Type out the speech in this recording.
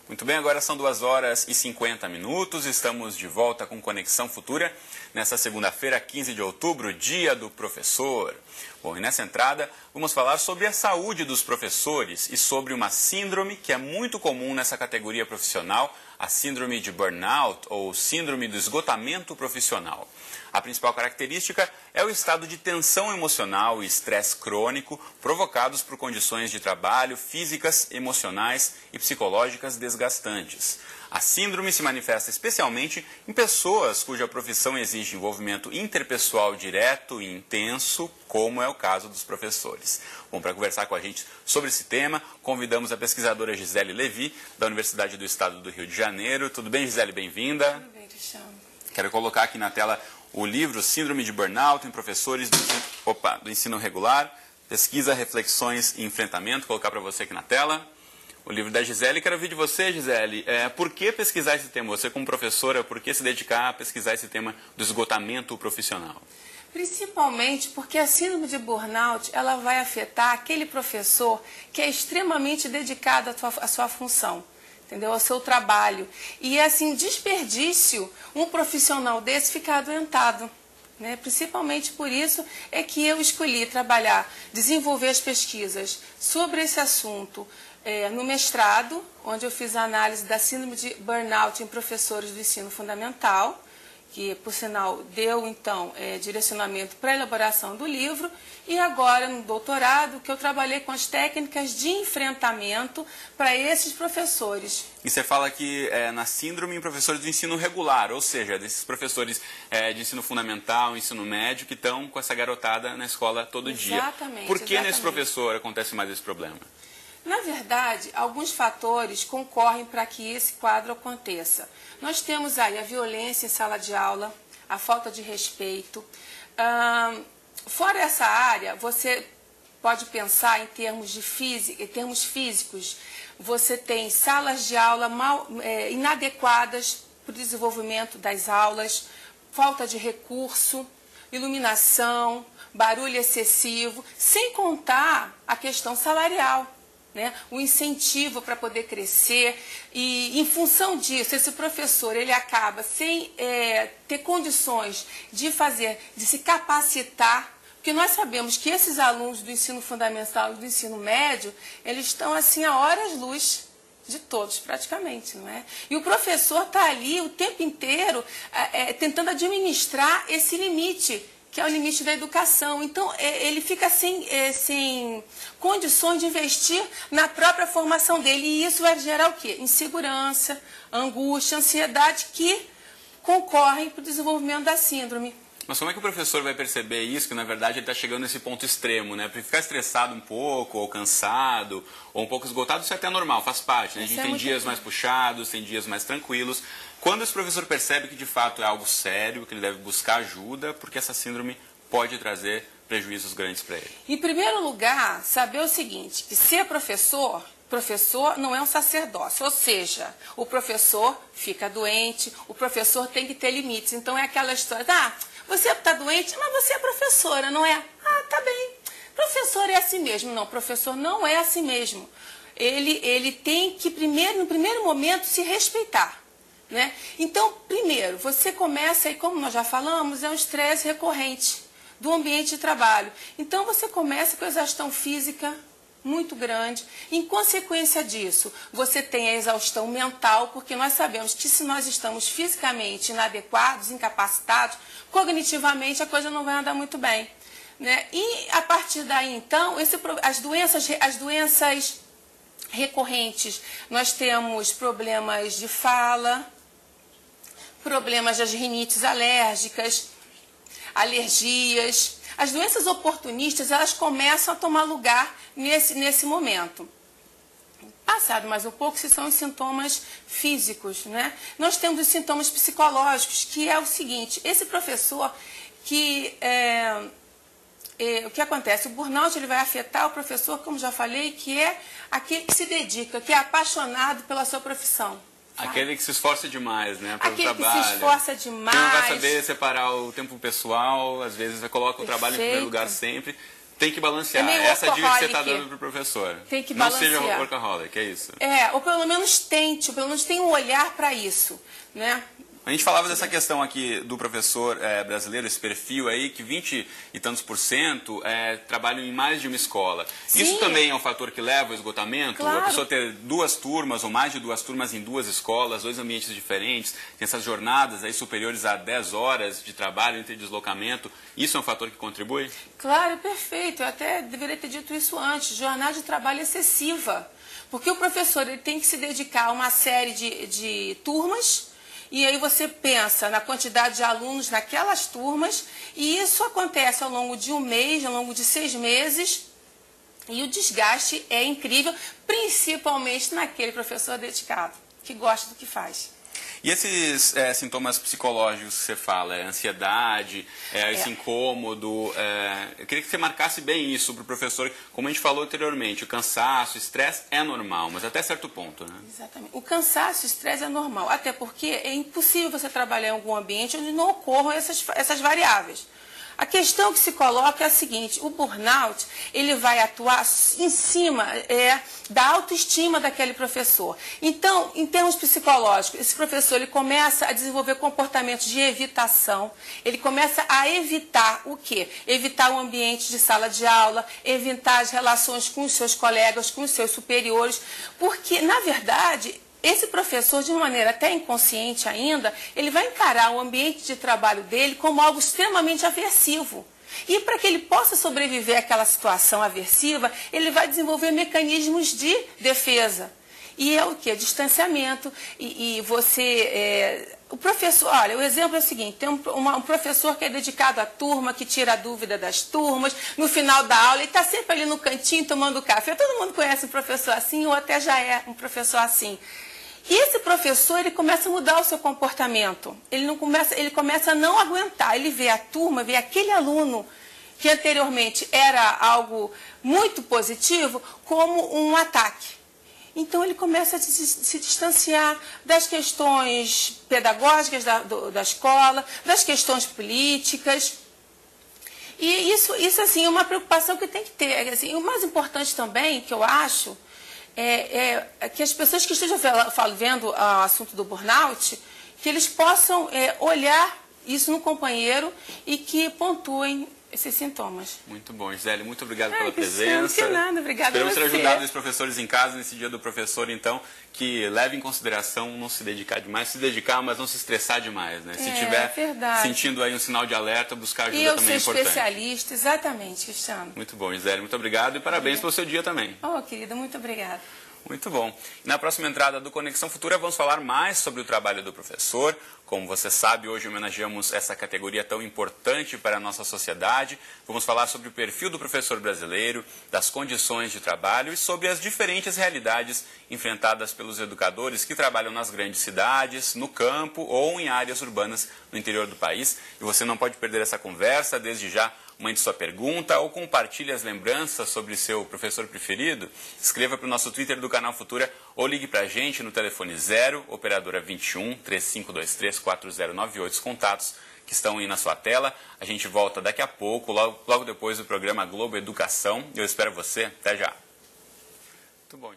Muito bem, agora são 2h50. Estamos de volta com Conexão Futura, nessa segunda-feira, 15 de outubro, dia do professor. Bom, e nessa entrada vamos falar sobre a saúde dos professores e sobre uma síndrome que é muito comum nessa categoria profissional, a síndrome de burnout ou síndrome do esgotamento profissional. A principal característica é o estado de tensão emocional e estresse crônico provocados por condições de trabalho físicas, emocionais e psicológicas desgastantes. A síndrome se manifesta especialmente em pessoas cuja profissão exige envolvimento interpessoal direto e intenso, como é o caso dos professores. Bom, para conversar com a gente sobre esse tema, convidamos a pesquisadora Gisele Levi, da Universidade do Estado do Rio de Janeiro. Tudo bem, Gisele? Bem-vinda. Tudo bem, Cristiano. Quero colocar aqui na tela o livro Síndrome de Burnout em Professores do Ensino Regular, Pesquisa, Reflexões e Enfrentamento. Vou colocar para você aqui na tela. O livro da Gisele. Quero ouvir de você, Gisele, por que pesquisar esse tema? Você como professora, por que se dedicar a pesquisar esse tema do esgotamento profissional? Principalmente porque a síndrome de burnout, ela vai afetar aquele professor que é extremamente dedicado à sua função, entendeu? Ao seu trabalho. E é assim, desperdício um profissional desse ficar adoentado. Né? Principalmente por isso é que eu escolhi desenvolver as pesquisas sobre esse assunto no mestrado, onde eu fiz a análise da síndrome de burnout em professores do ensino fundamental, que, por sinal, deu, então, direcionamento para a elaboração do livro, e agora, no doutorado, que eu trabalhei com as técnicas de enfrentamento para esses professores. E você fala que na síndrome em professores do ensino regular, ou seja, desses professores de ensino fundamental, ensino médio, que estão com essa garotada na escola todo dia. Exatamente. Por que nesse professor acontece mais esse problema? Na verdade, alguns fatores concorrem para que esse quadro aconteça. Nós temos aí a violência em sala de aula, a falta de respeito. Fora essa área, você pode pensar em termos físicos. Você tem salas de aula inadequadas para o desenvolvimento das aulas, falta de recurso, iluminação, barulho excessivo, sem contar a questão salarial. Né? O incentivo para poder crescer e, em função disso, esse professor ele acaba sem ter condições de se capacitar, porque nós sabemos que esses alunos do ensino fundamental e do ensino médio, eles estão assim a horas-luz de todos, praticamente, não é? E o professor está ali o tempo inteiro tentando administrar esse limite, que é o limite da educação. Então, ele fica sem condições de investir na própria formação dele. E isso vai gerar o quê? Insegurança, angústia, ansiedade, que concorrem para o desenvolvimento da síndrome. Mas como é que o professor vai perceber isso, que na verdade ele está chegando nesse ponto extremo, né? Porque ficar estressado um pouco, ou cansado, ou um pouco esgotado, isso é até normal, faz parte, né? A gente tem dias mais puxados, tem dias mais tranquilos. Quando esse professor percebe que de fato é algo sério, que ele deve buscar ajuda, porque essa síndrome pode trazer prejuízos grandes para ele? Em primeiro lugar, saber o seguinte, que ser professor não é um sacerdócio, ou seja, o professor fica doente, o professor tem que ter limites. Então é aquela história, você está doente, mas você é professora, não é? Tá bem. Professor é assim mesmo. Não, professor não é assim mesmo. Ele tem que, no primeiro momento, se respeitar. Né? Então, primeiro, você começa, e como nós já falamos, é um estresse recorrente do ambiente de trabalho. Então, você começa com a exaustão física muito grande. Em consequência disso, você tem a exaustão mental, porque nós sabemos que se nós estamos fisicamente inadequados, incapacitados, cognitivamente a coisa não vai andar muito bem. Né? E a partir daí, então, as doenças recorrentes, nós temos problemas de fala, problemas das rinites alérgicas, alergias. As doenças oportunistas, elas começam a tomar lugar nesse momento. Passado mais um pouco, se são os sintomas físicos, né? Nós temos os sintomas psicológicos, que é o seguinte, esse professor o que acontece? O burnout ele vai afetar o professor, como já falei, que é aquele que se dedica, que é apaixonado pela sua profissão. Aquele que se esforça demais, né, pelo aquele trabalho. Aquele que se esforça demais. Que não vai saber separar o tempo pessoal, às vezes coloca o trabalho em primeiro lugar sempre. Tem que balancear. Essa dica que você está dando para o professor. Tem que balancear. Não seja workaholic, é isso? Ou pelo menos tente, ou pelo menos tenha um olhar para isso, né? A gente falava dessa questão aqui do professor brasileiro, esse perfil aí, que 20 e tantos % trabalham em mais de uma escola. Sim. Isso também é um fator que leva ao esgotamento? Claro. A pessoa ter 2 turmas ou mais de 2 turmas em 2 escolas, 2 ambientes diferentes, tem essas jornadas aí superiores a 10 horas de trabalho entre deslocamento, isso é um fator que contribui? Claro, perfeito. Eu até deveria ter dito isso antes. Jornada de trabalho excessiva. Porque o professor ele tem que se dedicar a uma série de turmas. E aí você pensa na quantidade de alunos naquelas turmas, e isso acontece ao longo de um mês, ao longo de 6 meses, e o desgaste é incrível, principalmente naquele professor dedicado, que gosta do que faz. E esses sintomas psicológicos que você fala, ansiedade, esse incômodo, eu queria que você marcasse bem isso para o professor, como a gente falou anteriormente, o cansaço, o estresse é normal, mas até certo ponto, né? Exatamente. O cansaço, o estresse é normal, até porque é impossível você trabalhar em algum ambiente onde não ocorram essas variáveis. A questão que se coloca é a seguinte: o burnout ele vai atuar em cima da autoestima daquele professor. Então, em termos psicológicos, esse professor ele começa a desenvolver comportamentos de evitação, ele começa a evitar o quê? Evitar o ambiente de sala de aula, evitar as relações com os seus colegas, com os seus superiores, porque, na verdade, esse professor, de uma maneira até inconsciente ainda, ele vai encarar o ambiente de trabalho dele como algo extremamente aversivo. E para que ele possa sobreviver àquela situação aversiva, ele vai desenvolver mecanismos de defesa. E é o quê? Distanciamento. E você... o professor, olha, o exemplo é o seguinte: tem um professor que é dedicado à turma, que tira a dúvida das turmas, no final da aula, ele está sempre ali no cantinho tomando café. Todo mundo conhece um professor assim, ou até já é um professor assim. E esse professor, ele começa a mudar o seu comportamento. Ele começa a não aguentar. Ele vê a turma, vê aquele aluno que anteriormente era algo muito positivo, como um ataque. Então, ele começa a se distanciar das questões pedagógicas da escola, das questões políticas. E isso assim, é uma preocupação que tem que ter. Assim, o mais importante também, que eu acho, é que as pessoas que estejam vendo o assunto do burnout, que eles possam olhar isso no companheiro e que pontuem esses sintomas. Muito bom, Gisele, muito obrigado pela presença. Não tinha nada, obrigada a você. Esperamos ter ajudado os professores em casa nesse dia do professor, então, que leve em consideração não se dedicar demais, se dedicar, mas não se estressar demais, né? Se tiver sentindo aí um sinal de alerta, buscar ajuda também é importante. E eu sou especialista, exatamente, Cristiano. Muito bom, Gisele, muito obrigado e parabéns pelo seu dia também. Oh, querida, muito obrigada. Muito bom. Na próxima entrada do Conexão Futura vamos falar mais sobre o trabalho do professor. Como você sabe, hoje homenageamos essa categoria tão importante para a nossa sociedade. Vamos falar sobre o perfil do professor brasileiro, das condições de trabalho e sobre as diferentes realidades enfrentadas pelos educadores que trabalham nas grandes cidades, no campo ou em áreas urbanas no interior do país. E você não pode perder essa conversa. Desde já, mande sua pergunta ou compartilhe as lembranças sobre seu professor preferido. Escreva para o nosso Twitter do Canal Futura ou ligue para a gente no telefone 0, operadora 21 3523 4098, os contatos que estão aí na sua tela. A gente volta daqui a pouco, logo depois do programa Globo Educação. Eu espero você. Até já. Muito bom,